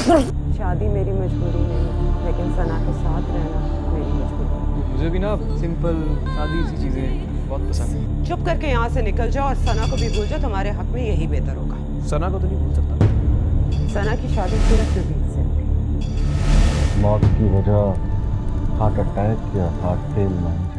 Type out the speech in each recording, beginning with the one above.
शादी मेरी मजबूरी नहीं, लेकिन सना के साथ रहना मेरी मजबूरी। मुझे भी ना सिंपल सादी सी चीजें बहुत पसंद है। चुप करके यहाँ से निकल जाओ और सना को भी भूल जाओ, तुम्हारे हक में यही बेहतर होगा। सना को तो नहीं भूल सकता। सना की शादी सिर्फ नबील से हुई। मौत की वजह हार्ट अटैक या हार्ट फेल ना हो जाए।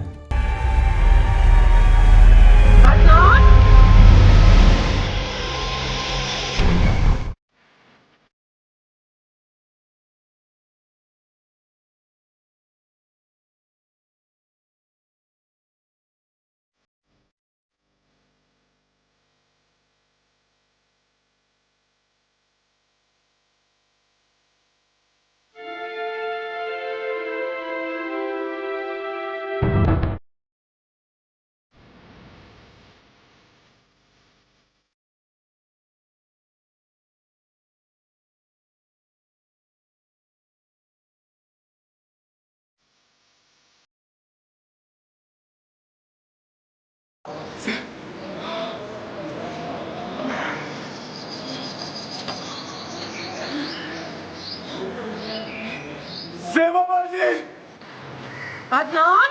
अदनान,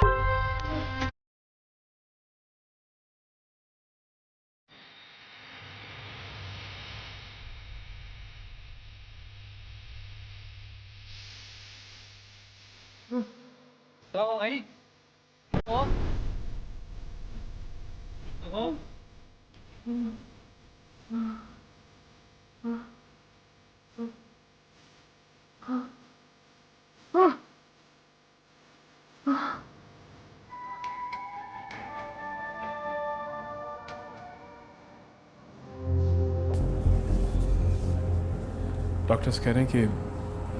डॉक्टर्स कह रहे हैं कि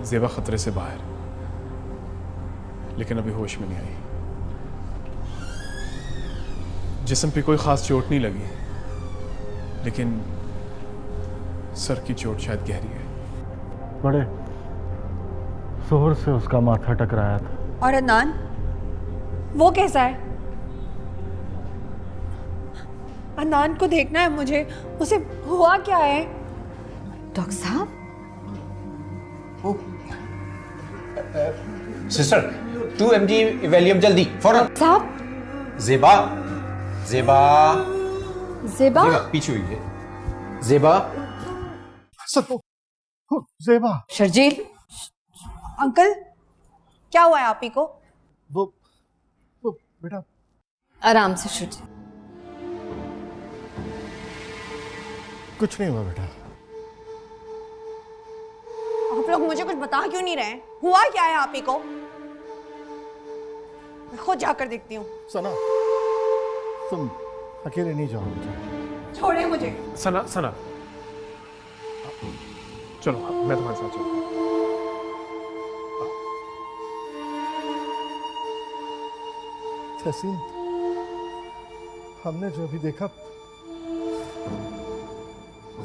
ज़ेबा खतरे से बाहर, लेकिन अभी होश में नहीं आई। जिस्म पे कोई खास चोट नहीं लगी, लेकिन सर की चोट शायद गहरी है। बड़े जोर से उसका माथा टकराया था। और अदनान, वो कैसा है? अदनान को देखना है मुझे, उसे हुआ क्या है? डॉक्टर साहब, सिस्टर 2 mg वैलियम जल्दी फौरन। साहब, ज़ेबा ज़ेबा ज़ेबा, ज़ेबा पीछे हुई है। ज़ेबा ज़ेबा, शर्जील, अंकल, क्या हुआ है आप ही को? वो बेटा आराम से शर्जील। कुछ नहीं हुआ बेटा। आप लोग मुझे कुछ बता क्यों नहीं रहे? हुआ क्या है आप ही को? मैं खुद जाकर देखती हूँ। सना, तुम अकेले नहीं जाओ बेटा। छोड़े मुझे। सना सना, चलो मैं तुम्हारे साथ चलता हूँ। तहसीन, हमने जो अभी देखा,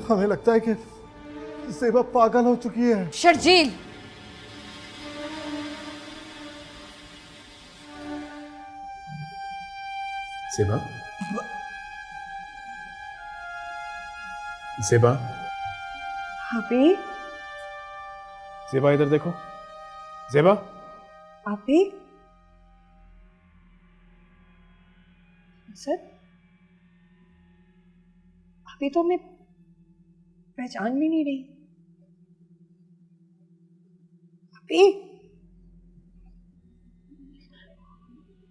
हमें लगता है कि ज़ेबा पागल हो चुकी है। शर्जील, ज़ेबा, ज़ेबा, आपी, ज़ेबा इधर देखो। ज़ेबा, आपी, सर, अभी तो मैं पहचान भी नहीं रही। अभी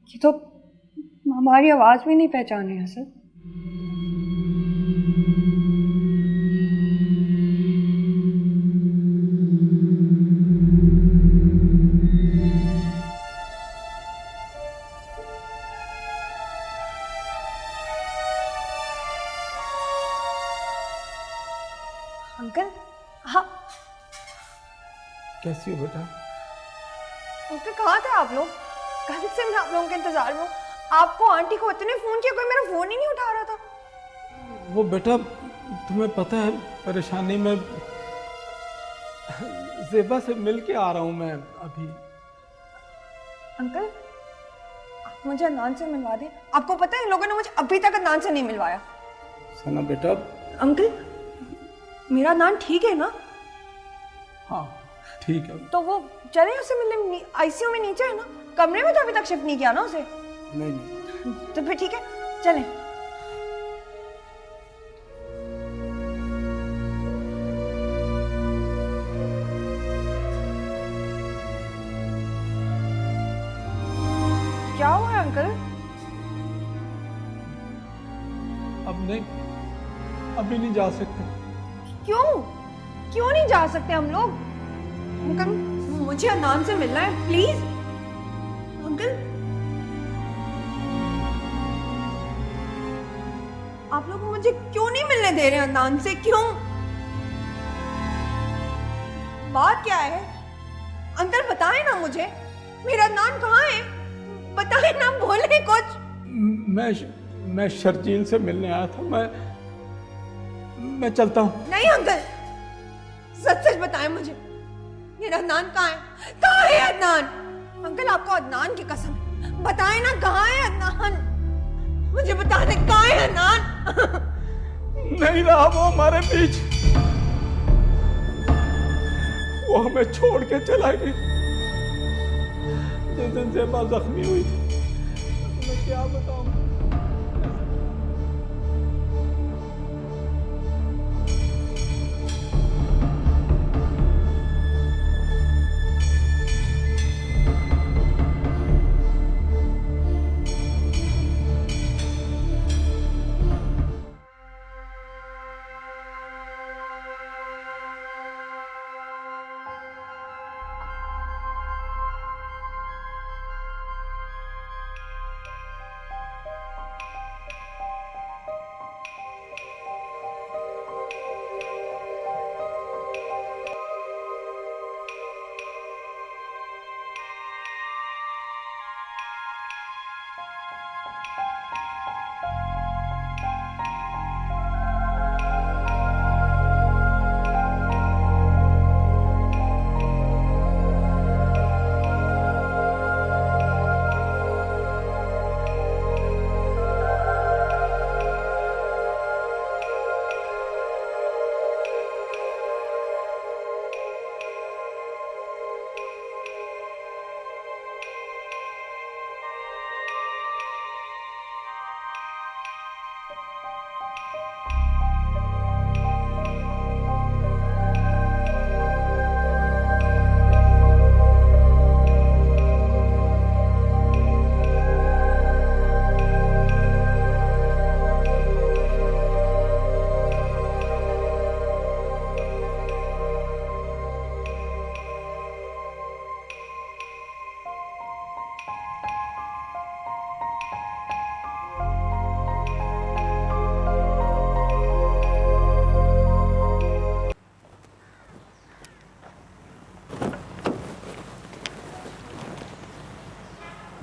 ये तो हमारी आवाज भी नहीं पहचान रही है सर। अंकल, हाँ, कैसी हो बेटा? अंकल कहाँ थे आप लोग? कल से मैं आप लोगों के इंतजार में हूँ। आपको आंटी को इतने फोन किया, कोई मेरा फोन ही नहीं उठा रहा था। वो बेटा, तुम्हें पता है परेशानी में ज़ेबा से मिल के आ रहा हूँ मैं अभी। अंकल, आप मुझे अदनान से मिलवा दें। आपको पता है इन लोगों ने मुझे अभी तक अदनान से नहीं मिलवाया। सना बेटा, अंकल, मेरा अदनान ठीक है ना? हाँ ठीक है। तो वो चले उसे मिलने, आईसीयू में नीचे है ना, कमरे में तो अभी तक शिफ्ट नहीं किया ना उसे। नहीं नहीं, तो फिर ठीक है, चलें। क्या हुआ है अंकल? अब नहीं, अभी नहीं जा सकते। क्यों क्यों नहीं जा सकते हम लोग? अंकल मुझे अदनान से मिलना है प्लीज। अंकल आप लोग मुझे क्यों नहीं मिलने दे रहे अदनान से? क्यों? बात क्या है अंकल? बताएं ना मुझे, मेरा अदनान कहाँ है? बताएं ना, बोले कुछ। मैं शर्जील से मिलने आया था। मैं चलता हूँ। नहीं अंकल, सच सच बताएं मुझे, मेरा अदनान कहाँ है? कहाँ है अदनान? अंकल आपको अदनान की कसम बताएं ना, कहाँ है अदनान? मुझे बता दे कहाँ है अदनान? नहीं रहा वो हमारे बीच, वो हमें छोड़ के चला गया। जिस दिन ज़ेबा जख्मी हुई थी, मैं क्या बताऊं।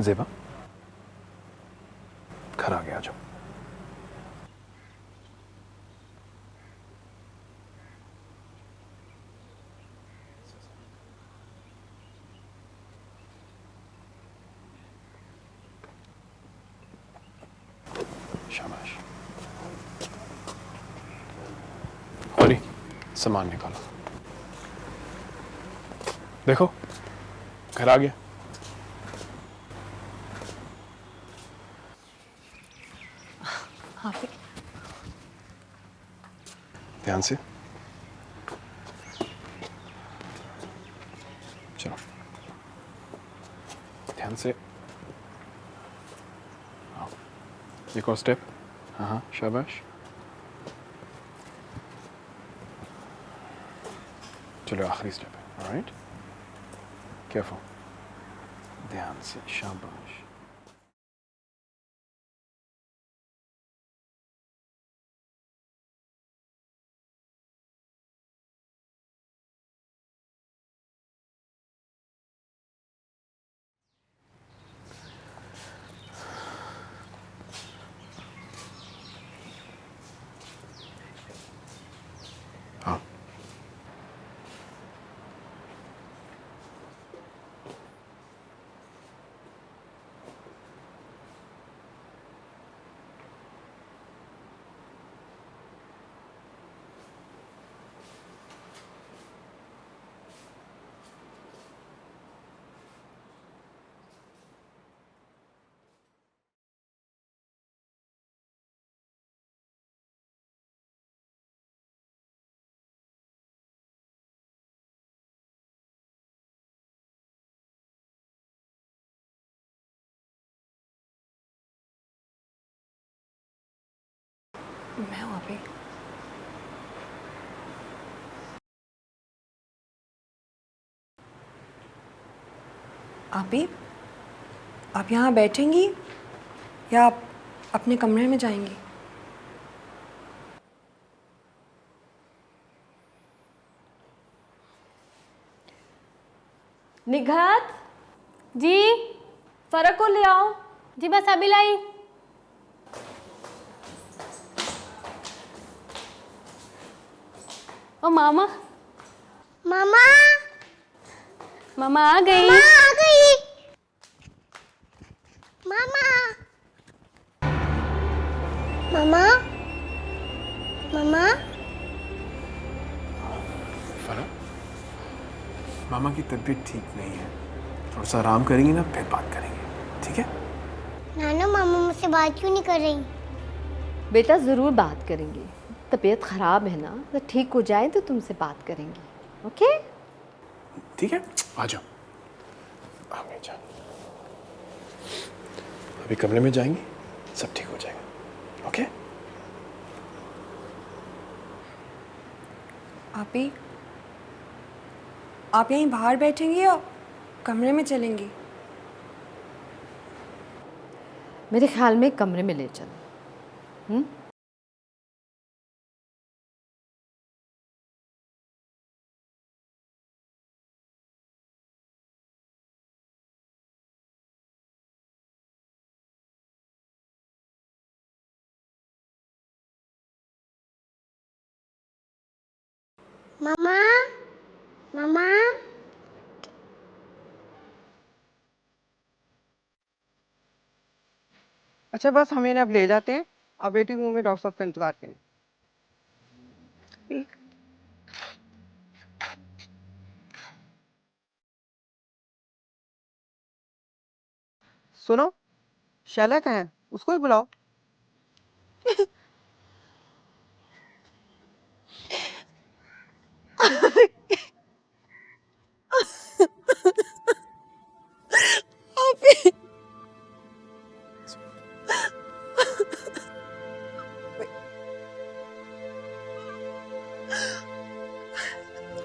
ज़ेबा, घर आ गया। जाओ। शाबाश। खोली, सामान निकालो। देखो, घर आ गया। ध्यान से चलो, ध्यान से। आओ, एक और स्टेप। हाँ, शाबाश। चलो, आखिरी स्टेप है। ऑलराइट, केयरफुल, ध्यान से। शाबाश। हाँ, मैं वहाँ पे आप यहाँ बैठेंगी या आप अपने कमरे में जाएंगी? निघात जी, फरक को ले आओ। जी बस अभी लाई। ओ मामा, मामा मामा आ गई। आ गई। मामा मामा मामा फना, मामा की तबीयत ठीक नहीं है, थोड़ा सा आराम करेंगी ना, फिर बात करेंगे, ठीक है? नानू मामा मुझसे बात क्यों नहीं कर रही? बेटा ज़रूर बात करेंगे, तबीयत ख़राब है ना, तो ठीक हो जाए तो तुमसे बात करेंगे। ओके ठीक है, आ जाओ। आगे जाओ, अभी कमरे में जाएंगे, सब ठीक हो जाएगा। ओके? आप यहीं बाहर बैठेंगी या कमरे में चलेंगी? मेरे ख्याल में कमरे में ले चलो। मामा मामा अच्छा बस हम इन्हें अब ले जाते हैं। अब वेटिंग रूम में डॉक्टर साहब का इंतजार करें। सुनो, शैला कहाँ है? उसको ही बुलाओ।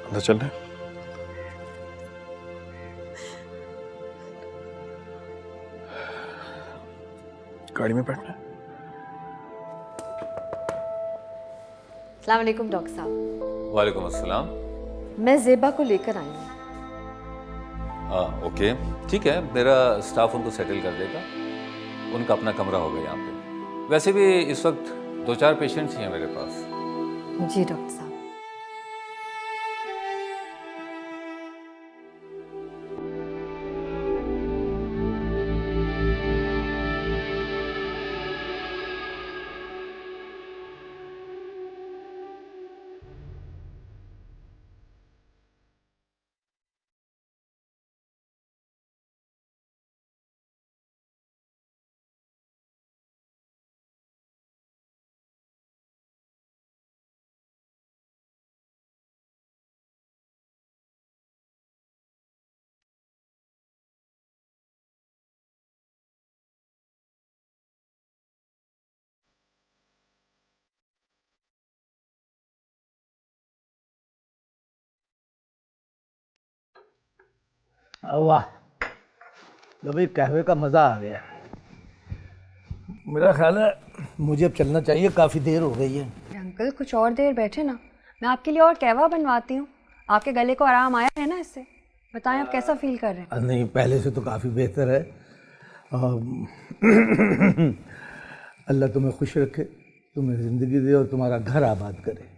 अंदर चल रहे हैं? गाड़ी में बैठना है? अस्सलाम वालेकुम डॉक्टर साहब। वालेकुम अस्सलाम। मैं ज़ेबा को लेकर आई हूँ। ओके, ठीक है, मेरा स्टाफ उनको सेटल कर देगा। उनका अपना कमरा होगा यहाँ पे। वैसे भी इस वक्त 2-4 पेशेंट्स ही हैं मेरे पास। जी डॉक्टर साहब। वाह, लो भाई, कहवे का मज़ा आ गया। मेरा ख्याल है मुझे अब चलना चाहिए, काफ़ी देर हो गई है। अंकल कुछ और देर बैठे ना, मैं आपके लिए और कहवा बनवाती हूँ। आपके गले को आराम आया है ना इससे? बताएं आप कैसा फील कर रहे हैं? नहीं, पहले से तो काफ़ी बेहतर है। अल्लाह तुम्हें खुश रखे, तुम्हें ज़िंदगी दे और तुम्हारा घर आबाद करे।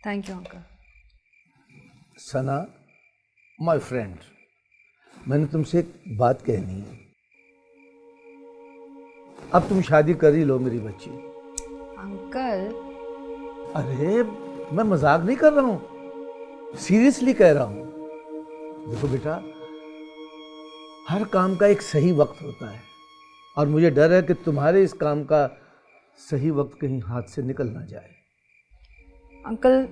Thank you uncle. Sana, my friend, मैंने तुमसे एक बात कहनी है। अब तुम शादी कर ही लो मेरी बच्ची। अंकल, अरे मैं मजाक नहीं कर रहा हूँ, सीरियसली कह रहा हूँ। देखो बेटा, हर काम का एक सही वक्त होता है और मुझे डर है कि तुम्हारे इस काम का सही वक्त कहीं हाथ से निकल ना जाए। अंकल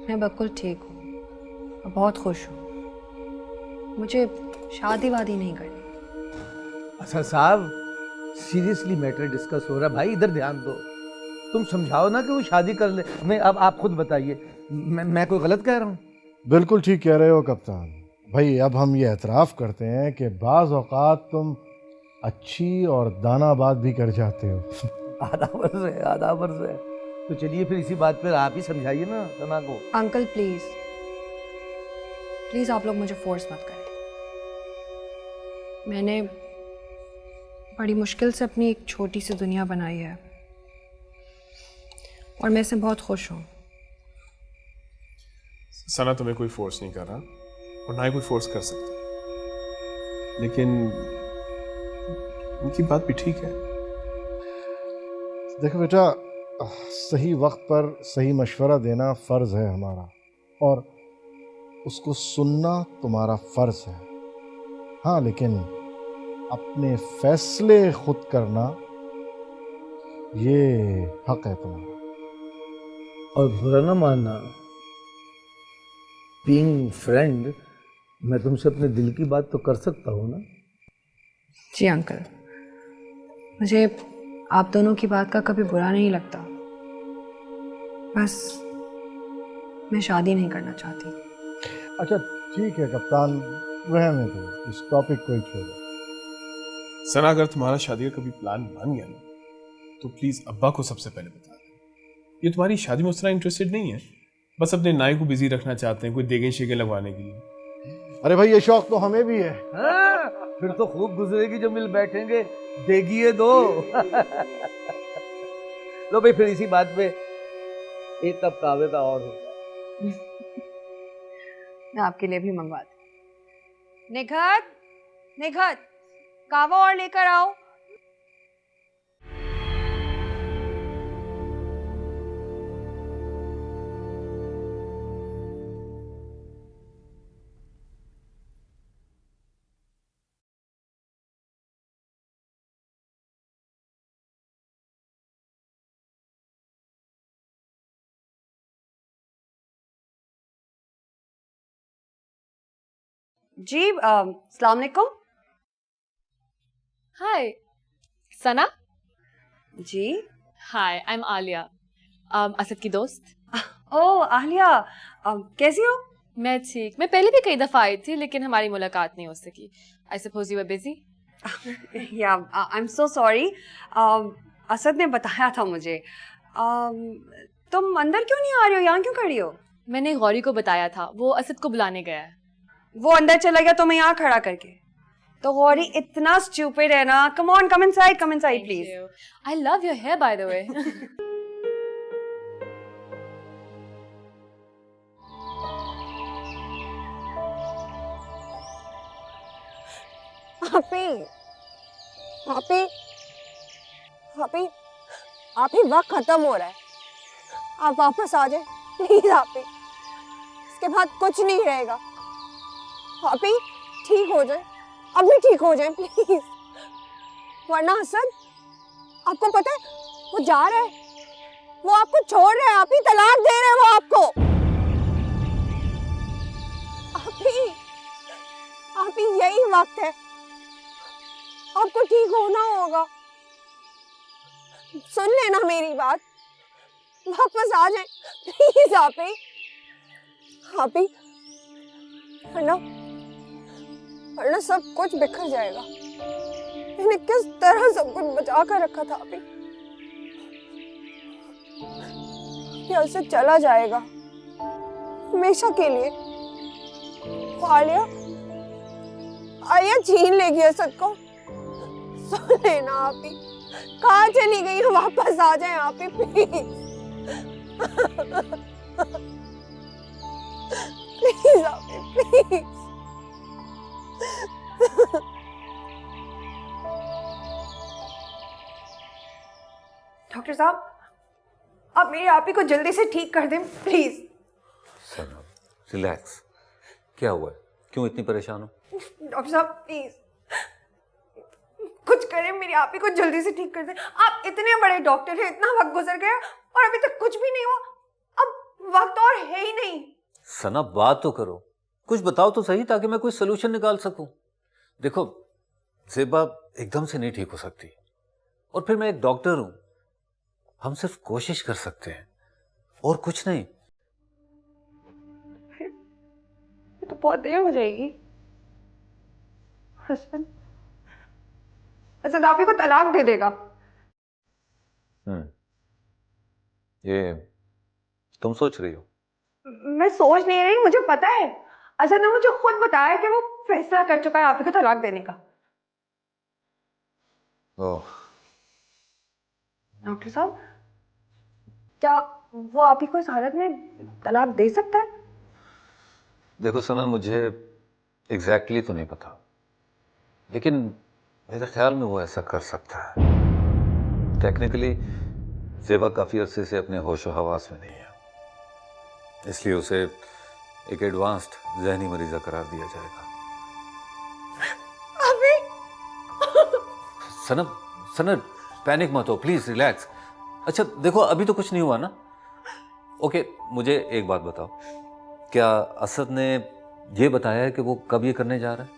मैं बिल्कुल ठीक हूँ, मैं बहुत खुश हूँ। मुझे शादी वादी नहीं करनी। अच्छा साहब, सीरियसली मैटर डिस्कस हो रहा है भाई, इधर ध्यान दो। तुम समझाओ ना कि वो शादी कर ले। मैं अब आप खुद बताइए, मैं कोई गलत कह रहा हूँ? बिल्कुल ठीक कह रहे हो कप्तान भाई। अब हम ये एतराफ़ करते हैं कि बाज़ औक़ात तुम अच्छी और दाना बात भी कर जाते हो। आधा वर्ष है। तो चलिए फिर इसी बात पर आप ही समझाइए ना सना को। अंकल प्लीज प्लीज आप लोग मुझे फोर्स मत करें। मैंने बड़ी मुश्किल से अपनी एक छोटी सी दुनिया बनाई है और मैं इससे बहुत खुश हूँ। सना तुम्हें कोई फोर्स नहीं कर रहा और ना ही कोई फोर्स कर सकता, लेकिन उनकी बात भी ठीक है। देखो बेटा, सही वक्त पर सही मशवरा देना फ़र्ज़ है हमारा, और उसको सुनना तुम्हारा फ़र्ज़ है। हाँ, लेकिन अपने फैसले खुद करना ये हक है तुम्हारा। और बुरा ना मानना, बीइंग फ्रेंड मैं तुमसे अपने दिल की बात तो कर सकता हूँ ना? जी अंकल, मुझे आप दोनों की बात का कभी बुरा नहीं लगता, बस मैं शादी नहीं करना चाहती। अच्छा ठीक है कप्तान, रहने दो, इस टॉपिक को ही छोड़ो। सना, अगर तुम्हारा शादी का कभी प्लान बन गया ना, तो प्लीज अब्बा को सबसे पहले बता दें। ये तुम्हारी शादी में उस तरह इंटरेस्टेड नहीं है, बस अपने नाई को बिजी रखना चाहते हैं, कोई देगे शेगे लगवाने के लिए। अरे भाई, ये शौक तो हमें भी है। हाँ, फिर तो खूब गुजरेगी जब मिल बैठेंगे। देगिए दो। लो भाई, फिर इसी बात पे एक कप कावे का और होगा। मैं आपके लिए भी मंगवाती। निखत कावा और लेकर आओ। जी अस्सलाम वालेकुम। हाय सना। जी हाय, आई एम आलिया, असद की दोस्त। ओह आलिया, कैसी हो? मैं ठीक। मैं पहले भी कई दफ़ा आई थी, लेकिन हमारी मुलाकात नहीं हो सकी। I suppose you were busy. या I am so sorry. Asad ने बताया था मुझे। तुम अंदर क्यों नहीं आ रही हो, यहाँ क्यों खड़ी हो? मैंने गौरी को बताया था, वो असद को बुलाने गया है। वो अंदर चला गया तो मैं यहाँ खड़ा करके। तो गौरी इतना स्टूपिड है ना। Come on, come inside please. I love your hair by the way. आप ही वक्त खत्म हो रहा है। आप वापस आ जाए प्लीज। आप ही इसके बाद कुछ नहीं रहेगा। आप ही ठीक हो जाए, अभी ठीक हो जाए प्लीज, वरना असद, आपको पता है वो जा रहा है, वो आपको छोड़ रहा है। आप ही तलाक दे रहे हैं वो आपको। आप ही यही वक्त है, आपको ठीक होना होगा। सुन लेना मेरी बात, वापस आ जाए प्लीज। आप ही वरना सब कुछ बिखर जाएगा। मैंने किस तरह सब कुछ बचा कर रखा था। आप यहाँ से चला जाएगा हमेशा के लिए। आलिया छीन लेगी असद को। सुन लेना आप ही, कहाँ चली गई? वापस आ जाए आप ही प्लीज। प्लीज आप ही, प्लीज। डॉक्टर साहब, आप मेरी आप ही को जल्दी से ठीक कर दें प्लीज। Sana, relax. क्या हुआ है? क्यों इतनी परेशान हो? डॉक्टर साहब प्लीज कुछ करें, मेरी आप ही को जल्दी से ठीक कर दें। आप इतने बड़े डॉक्टर हैं, इतना वक्त गुजर गया और अभी तक कुछ भी नहीं हुआ। अब वक्त और है ही नहीं। सना, बात तो करो, कुछ बताओ तो सही, ताकि मैं कोई सोल्यूशन निकाल सकूं। देखो, ज़ेबा एकदम से नहीं ठीक हो सकती, और फिर मैं एक डॉक्टर हूं। हम सिर्फ कोशिश कर सकते हैं और कुछ नहीं। तो बहुत देर हो जाएगी। हसन आप ही को तलाक दे देगा। ये तुम सोच रही हो? मैं सोच नहीं रही, मुझे पता है। असद ने मुझे खुद बताया कि वो फैसला कर चुका है आप ही को तलाक देने का। ओह, डॉक्टर साहब, क्या वो आप ही को इस हालत में तलाक दे सकता है? देखो सना, मुझे एग्जैक्टली तो नहीं पता, लेकिन मेरे ख्याल में वो ऐसा कर सकता है। टेक्निकली ज़ेबा काफ़ी अरसे से अपने होशो हवास में नहीं है, इसलिए उसे एक एडवांस्ड जहनी मरीजा करार दिया जाएगा। अभी सना, सना पैनिक मत हो, प्लीज रिलैक्स। अच्छा देखो, अभी तो कुछ नहीं हुआ ना? ओके, मुझे एक बात बताओ, क्या असद ने ये बताया है कि वो कब ये करने जा रहा है?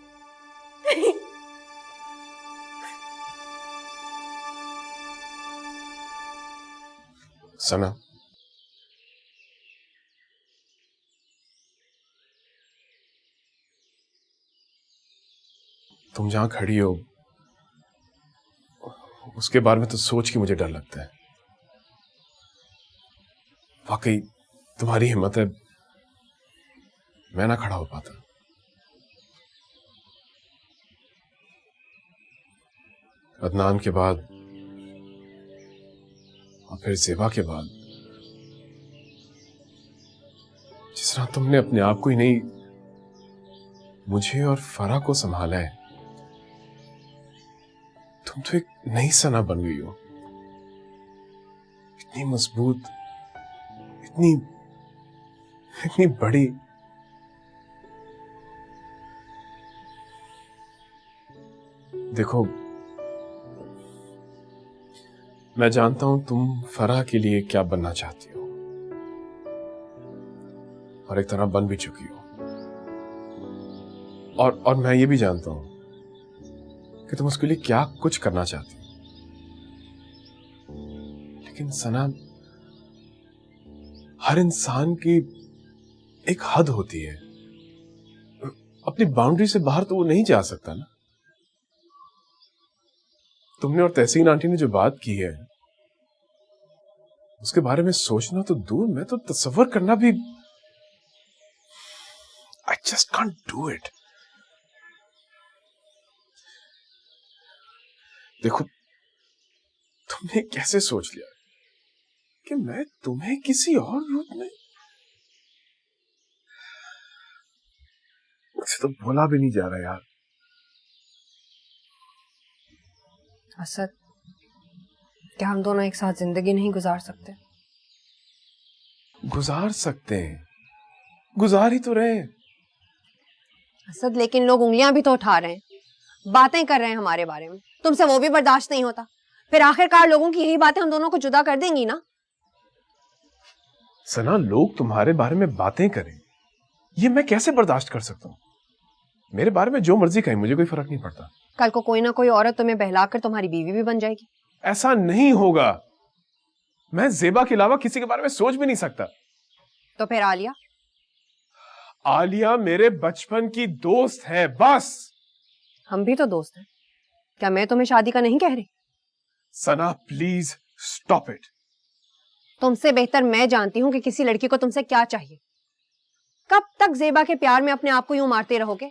सना, तुम जहां खड़ी हो उसके बारे में तो सोच के मुझे डर लगता है। वाकई तुम्हारी हिम्मत है, मैं ना खड़ा हो पाता। अदनान के बाद और फिर ज़ेबा के बाद जिस तरह तुमने अपने आप को ही नहीं, मुझे और फरा को संभाला है, तुम तो एक नई सना बन गई हो। इतनी मजबूत, इतनी इतनी बड़ी। देखो, मैं जानता हूं तुम फरा के लिए क्या बनना चाहती हो, और एक तरह बन भी चुकी हो। और मैं ये भी जानता हूं कि तुम उसके लिए क्या कुछ करना चाहती हो। लेकिन सना, हर इंसान की एक हद होती है, अपनी बाउंड्री से बाहर तो वो नहीं जा सकता ना। तुमने और तहसीन आंटी ने जो बात की है उसके बारे में सोचना तो दूर, मैं तो तसव्वुर करना भी, I just can't do it। देखो, तुमने कैसे सोच लिया कि मैं तुम्हें किसी और रूप में, मुझसे तो बोला भी नहीं जा रहा यार। असद, क्या हम दोनों एक साथ जिंदगी नहीं गुजार सकते? गुजार सकते हैं, गुजार ही तो रहे हैं। असद, लेकिन लोग उंगलियां भी तो उठा रहे हैं, बातें कर रहे हैं हमारे बारे में। तुमसे वो भी बर्दाश्त नहीं होता, फिर आखिरकार लोगों की यही बातें हम दोनों को जुदा कर देंगी ना। सना, लोग तुम्हारे बारे में बातें करें, ये मैं कैसे बर्दाश्त कर सकता हूँ? मेरे बारे में जो मर्जी कहें, मुझे कोई फर्क नहीं पड़ता। कल को कोई ना कोई औरत तुम्हें बहलाकर तुम्हारी बीवी भी बन जाएगी। ऐसा नहीं होगा। मैं ज़ेबा के अलावा किसी के बारे में सोच भी नहीं सकता। तो फिर आलिया? आलिया मेरे बचपन की दोस्त है, बस। हम भी तो दोस्त हैं। क्या मैं तुम्हें शादी का नहीं कह रही? सना, प्लीज स्टॉप इट। तुमसे बेहतर मैं जानती हूँ कि किसी लड़की को तुमसे क्या चाहिए। कब तक ज़ेबा के प्यार में अपने आप को यूं मारते रहोगे?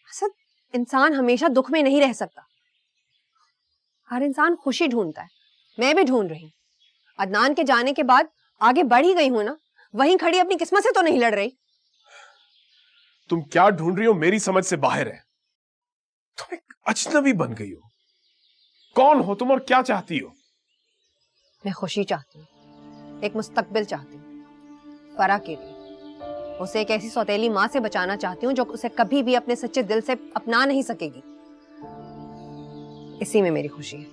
असद, इंसान हमेशा दुख में नहीं रह सकता। हर इंसान खुशी ढूंढता है, मैं भी ढूंढ रही हूँ। अदनान के जाने के बाद आगे बढ़ ही गई हूं ना, वहीं खड़ी अपनी किस्मत से तो नहीं लड़ रही। तुम क्या ढूंढ रही हो मेरी समझ से बाहर है। तुम एक अजनबी बन गई हो। कौन हो तुम और क्या चाहती हो? मैं खुशी चाहती हूँ, एक मुस्तकबिल चाहती हूँ फरा के लिए। उसे एक ऐसी सौतेली माँ से बचाना चाहती हूँ जो उसे कभी भी अपने सच्चे दिल से अपना नहीं सकेगी। इसी में मेरी खुशी है।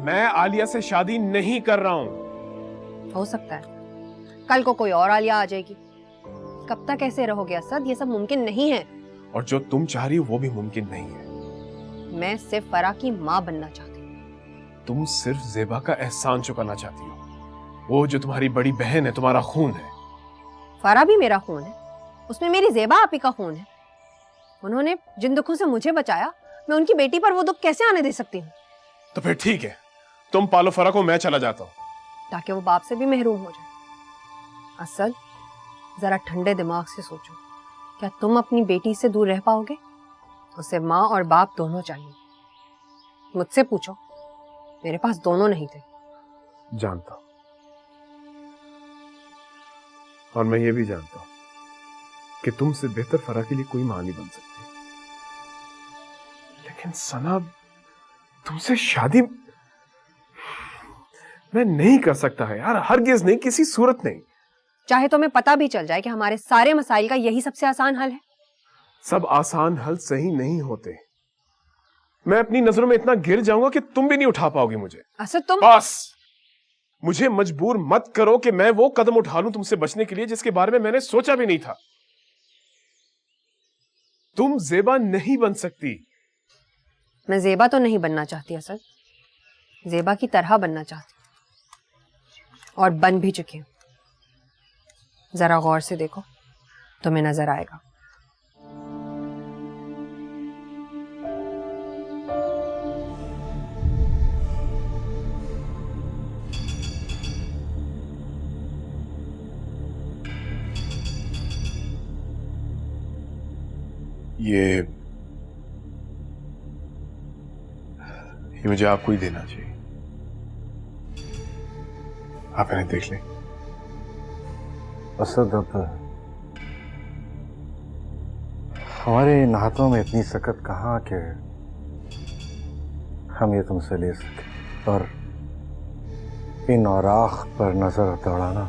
मैं आलिया से शादी नहीं कर रहा हूं। हो सकता है कल को कोई और आलिया आ जाएगी। कब तक ऐसे रहोगे असद? ये सब मुमकिन नहीं है। और जो तुम चाह रही हो वो भी मुमकिन नहीं है। मैं सिर्फ फरा की माँ बनना चाहती हूँ। तुम सिर्फ ज़ेबा का एहसान चुकाना चाहती हो। वो जो तुम्हारी बड़ी बहन है, तुम्हारा खून है। फरा भी मेरा खून है, उसमें मेरी ज़ेबा आपी का खून है। उन्होंने जिन दुखों से मुझे बचाया, मैं उनकी बेटी पर वो दुख कैसे आने दे सकती हूँ? तो फिर ठीक है, तुम पालो फरा को, मैं चला जाता हूँ, ताकि वो बाप से भी महरूम हो जाए। असल जरा ठंडे दिमाग से सोचो, क्या तुम अपनी बेटी से दूर रह पाओगे? उसे माँ और बाप दोनों चाहिए। मुझसे पूछो, मेरे पास दोनों नहीं थे। जानता हूं, और मैं ये भी जानता हूं कि तुमसे बेहतर फरा के लिए कोई मां नहीं बन सकती। लेकिन सना, तुमसे शादी मैं नहीं कर सकता है यार, हरगिज नहीं, किसी सूरत नहीं। चाहे तुम्हें पता भी चल जाए कि हमारे सारे मसाइल का यही सबसे आसान हल है। सब आसान हल सही नहीं होते। मैं अपनी नजरों में इतना गिर जाऊंगा कि तुम भी नहीं उठा पाओगी मुझे। असद तुम बस मुझे मजबूर मत करो कि मैं वो कदम उठा लूं तुमसे बचने के लिए जिसके बारे में मैंने सोचा भी नहीं था। तुम ज़ेबा नहीं बन सकती। मैं ज़ेबा तो नहीं बनना चाहती असद, ज़ेबा की तरह बनना चाहती, और बन भी चुकी हूं। जरा गौर से देखो, तुम्हें नजर आएगा। ये मुझे आपको ही देना चाहिए। आप इन्हें देख लें। असद, अब हमारे इन हाथों में इतनी सकत कहाँ कि हम ये तुमसे ले सके, और इन औराख पर नजर दौड़ाना,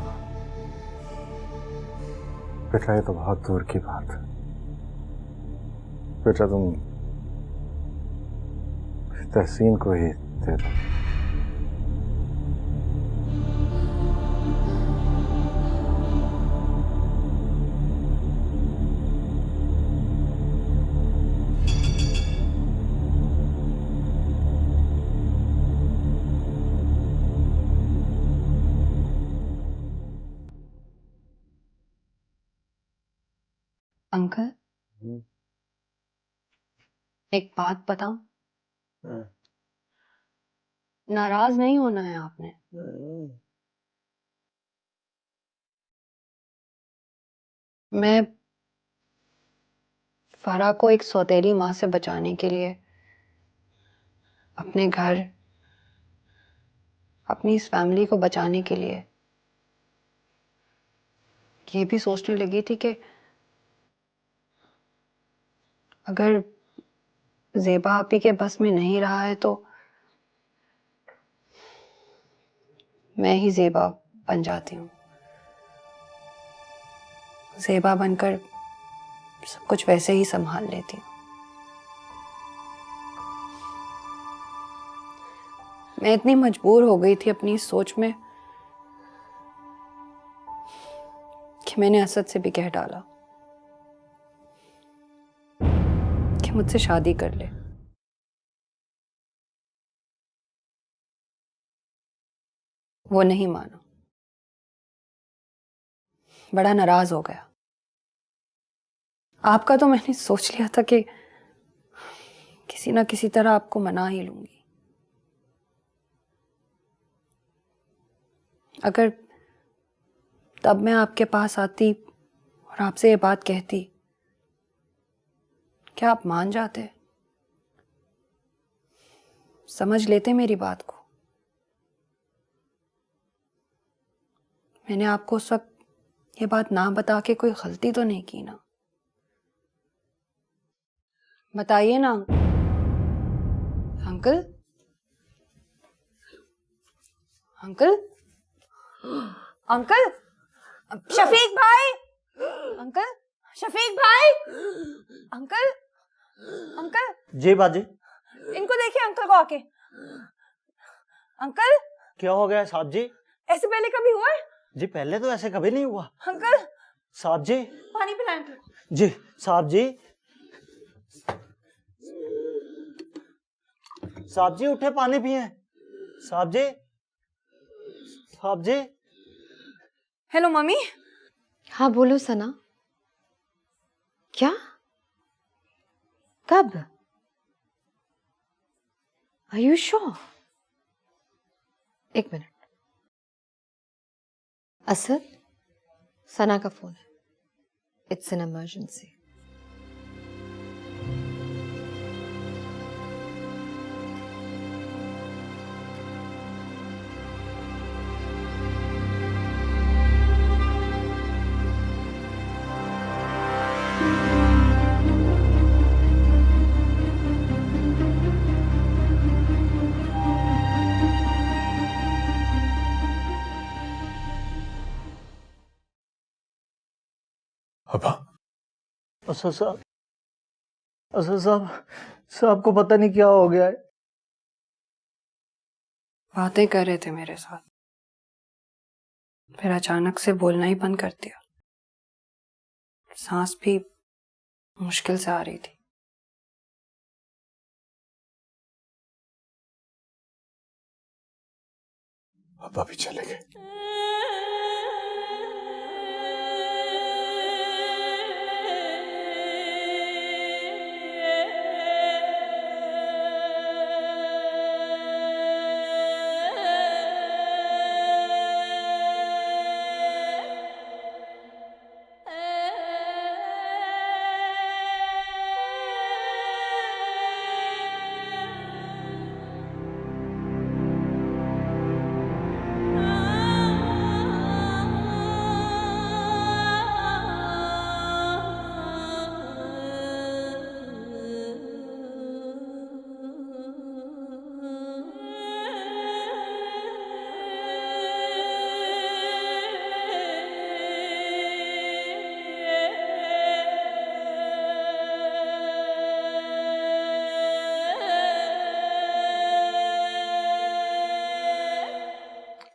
बेटा ये तो बहुत दूर की बात है। बेटा तुम तहसीन को ही दे दो। अंकल, एक बात बताऊं? नाराज नहीं होना है आपने। मैं फरा को एक सौतेली माँ से बचाने के लिए अपने घर, अपनी इस फैमिली को बचाने के लिए ये भी सोचने लगी थी कि अगर ज़ेबा आपी के बस में नहीं रहा है तो मैं ही ज़ेबा बन जाती हूँ। ज़ेबा बनकर सब कुछ वैसे ही संभाल लेती हूँ। मैं इतनी मजबूर हो गई थी अपनी इस सोच में कि मैंने असद से भी कह डाला कि मुझसे शादी कर ले। वो नहीं माना, बड़ा नाराज हो गया। आपका तो मैंने सोच लिया था कि किसी ना किसी तरह आपको मना ही लूंगी। अगर तब मैं आपके पास आती और आपसे ये बात कहती, क्या आप मान जाते? समझ लेते मेरी बात को? मैंने आपको उस वक्त ये बात ना बता के कोई गलती तो नहीं की ना? बताइए ना अंकल। अंकल, अंकल, शफीक भाई, अंकल, शफीक भाई, अंकल, अंकल। जी बाजी। इनको देखिए, अंकल को आके। अंकल, क्या हो गया साहब जी? ऐसे पहले कभी हुआ है? जी पहले तो ऐसे कभी नहीं हुआ। अंकल, साहब जी। पानी पिलाएं अंकल। जी साहब जी। साहब जी उठे, पानी पिए। साहब जी, साहब जी। Hello mummy. हाँ बोलो सना। क्या? कब? Are you sure? एक मिनट। असद, सना का फोन है। It's an emergency. अब्बा, असद साहब, असद साहब, साहब को पता नहीं क्या हो गया है। बातें कर रहे थे मेरे साथ, फिर अचानक से बोलना ही बंद कर दिया। सांस भी मुश्किल से आ रही थी। अब्बा भी चले गए।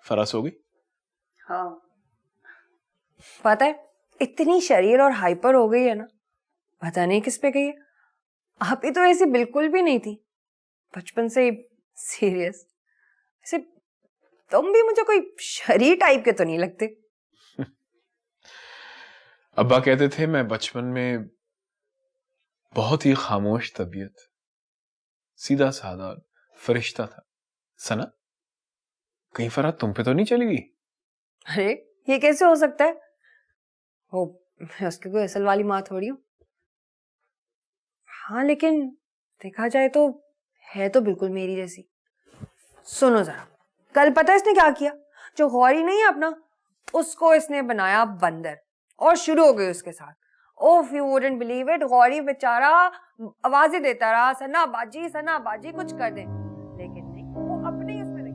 फरास हो गई? हाँ, पता है इतनी शरीर और हाइपर हो गई है ना, पता नहीं किस पे गई है। आप ही तो ऐसी बिल्कुल भी नहीं थी, बचपन से सीरियस। ऐसे तुम भी मुझे कोई शरीर टाइप के तो नहीं लगते। अब्बा कहते थे मैं बचपन में बहुत ही खामोश तबीयत, सीधा साधा फरिश्ता था। सना, कहीं फरात तुम पे तो नहीं चली गई? अरे ये कैसे हो सकता है? वो मैं उसकी कोई असल वाली माँ थोड़ी हूँ। हाँ लेकिन देखा जाए तो है तो बिल्कुल मेरी जैसी। सुनो जरा, कल पता है इसने क्या किया? जो गौरी नहीं है अपना, उसको इसने बनाया बंदर और शुरू हो गई उसके साथ। ओफ, you wouldn't believe it, Gauri बेचारा आवाजें देता रहा, सना बाजी कुछ कर दे, लेकिन नहीं, वो अपने ही उसमें लगी।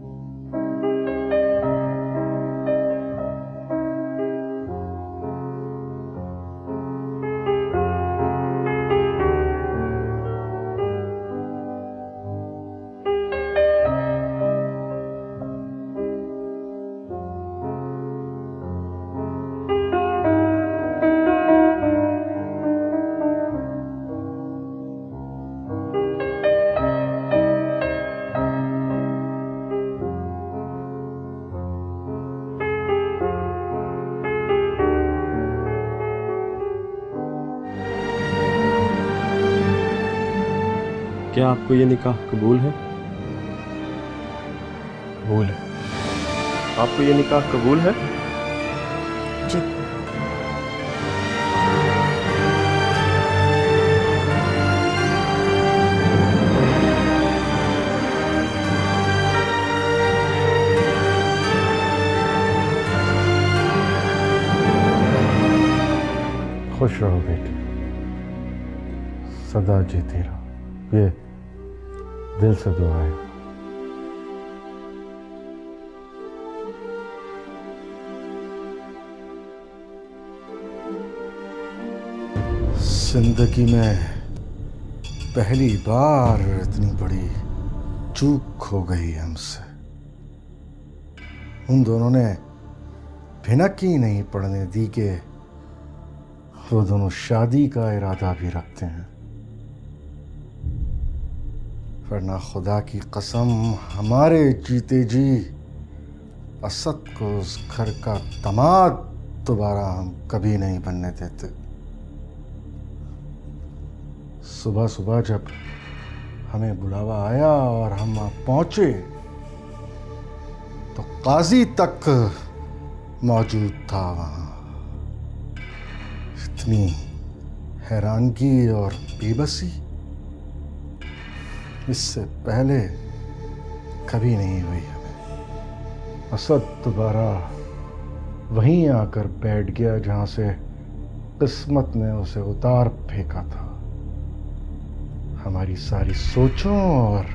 क्या आपको ये निकाह कबूल है? कबूल है। आपको ये निकाह कबूल है? जी। खुश रहो बेटे, सदा जीती रहो। ये दिल से दुआ है। जिंदगी में पहली बार इतनी बड़ी चूक हो गई हमसे। उन दोनों ने भिनक ही नहीं पड़ने दी कि वो दोनों शादी का इरादा भी रखते हैं। वरना खुदा की कसम हमारे जीते जी असद को उस घर का दामाद दोबारा हम कभी नहीं बनने देते। सुबह सुबह जब हमें बुलावा आया और हम वहां पहुंचे तो काजी तक मौजूद था वहां। इतनी हैरानगी और बेबसी इससे पहले कभी नहीं हुई हमें। असद दोबारा वहीं आकर बैठ गया जहां से किस्मत ने उसे उतार फेंका था। हमारी सारी सोचों और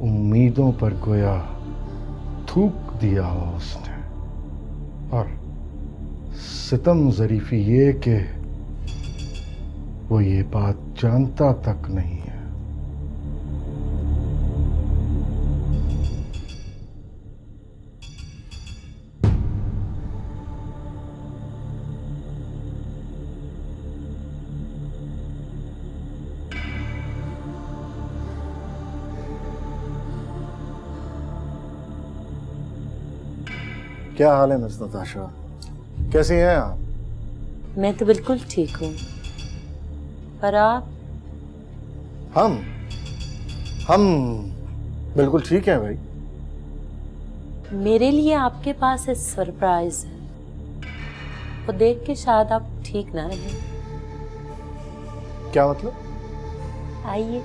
उम्मीदों पर गोया थूक दिया हो उसने। और सितम ज़रीफ़ी ये कि वो ये बात जानता तक नहीं है। क्या हाल है मिस नताशा, कैसी हैं आप? मैं तो बिल्कुल ठीक हूँ, पर आप? हम बिल्कुल ठीक हैं भाई। मेरे लिए आपके पास एक सरप्राइज है, वो देख के शायद आप ठीक ना रहे। क्या मतलब? आइए।